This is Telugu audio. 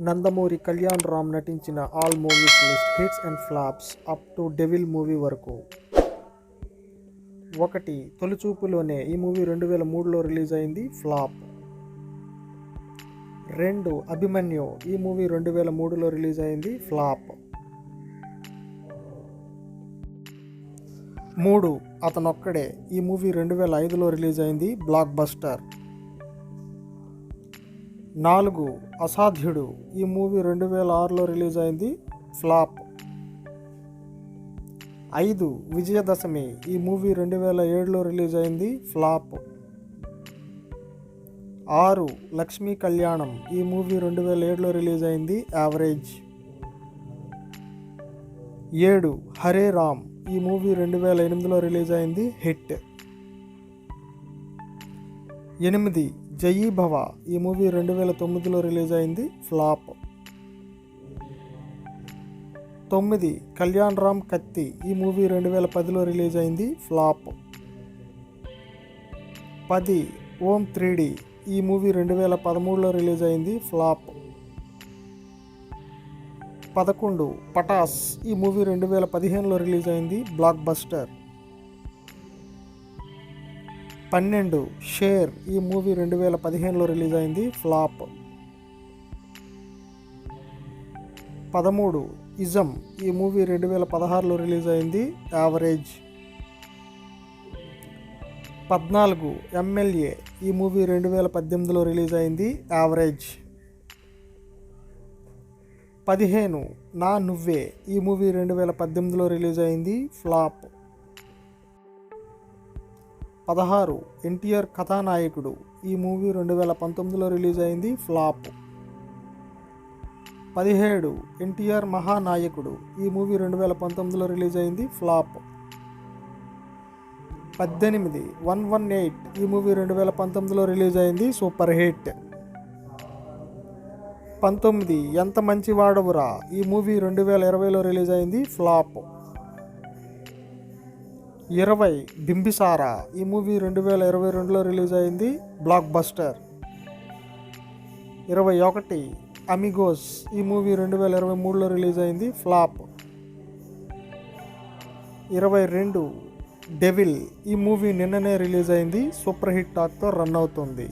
నందమూరి కళ్యాణ్ రామ్ నటించిన all movies list hits and flops up to devil movie వరకు. 1. తొలిచూపులోనే. ఈ మూవీ 2003లో రిలీజ్ అయింది, ఫ్లాప్. 2. అభిమన్యు. ఈ మూవీ 2003లో రిలీజ్ అయింది, ఫ్లాప్. 3. అతనొక్కడే. ఈ మూవీ 2005లో రిలీజ్ అయింది, బ్లాక్ బస్టర్. 4. అసాధ్యుడు. ఈ మూవీ 2006లో రిలీజ్ అయింది, ఫ్లాప్. 5. విజయదశమి. ఈ మూవీ 2007లో రిలీజ్ అయింది, ఫ్లాప్. 6. లక్ష్మీ కళ్యాణం. ఈ మూవీ 2007లో రిలీజ్ అయింది, యావరేజ్. 7. హరే రామ్. ఈ మూవీ 2008లో రిలీజ్ అయింది, హిట్. 8. జయీ భవ. ఈ మూవీ 2009లో రిలీజ్ అయింది, ఫ్లాప్. 9. కళ్యాణ్ రామ్ కత్తి. ఈ మూవీ 2010లో రిలీజ్ అయింది, ఫ్లాప్. 10. ఓం 3D. ఈ మూవీ 2013లో రిలీజ్ అయింది, ఫ్లాప్. 11. పటాస్. ఈ మూవీ 2015లో రిలీజ్ అయింది, బ్లాక్ బస్టర్. 12. షేర్. ఈ మూవీ 2015లో రిలీజ్ అయింది, ఫ్లాప్. 13. ఇజం. ఈ మూవీ 2016లో రిలీజ్ అయింది, యావరేజ్. 14. ఎమ్మెల్యే. ఈ మూవీ 2018లో రిలీజ్ అయింది, యావరేజ్. 15. నా నువ్వే. ఈ మూవీ 2018లో రిలీజ్ అయింది, ఫ్లాప్. 16. ఎన్టీఆర్ కథానాయకుడు. ఈ మూవీ 2019లో రిలీజ్ అయింది, ఫ్లాప్. 17. ఎన్టీఆర్ మహానాయకుడు. ఈ మూవీ 2019లో రిలీజ్ అయింది, ఫ్లాప్. 18. 118. ఈ మూవీ 2019లో రిలీజ్ అయింది, సూపర్ హిట్. 19. ఎంత మంచి వాడవురా. ఈ మూవీ 2020లో రిలీజ్ అయింది, ఫ్లాప్. 20. బింబిసారా. ఈ మూవీ 2022లో రిలీజ్ అయింది, బ్లాక్ బస్టర్. 21. అమిగోస్. ఈ మూవీ 2023లో రిలీజ్ అయింది, ఫ్లాప్. 22. డెవిల్. ఈ మూవీ నిన్ననే రిలీజ్ అయింది, సూపర్ హిట్ టాక్తో రన్ అవుతుంది.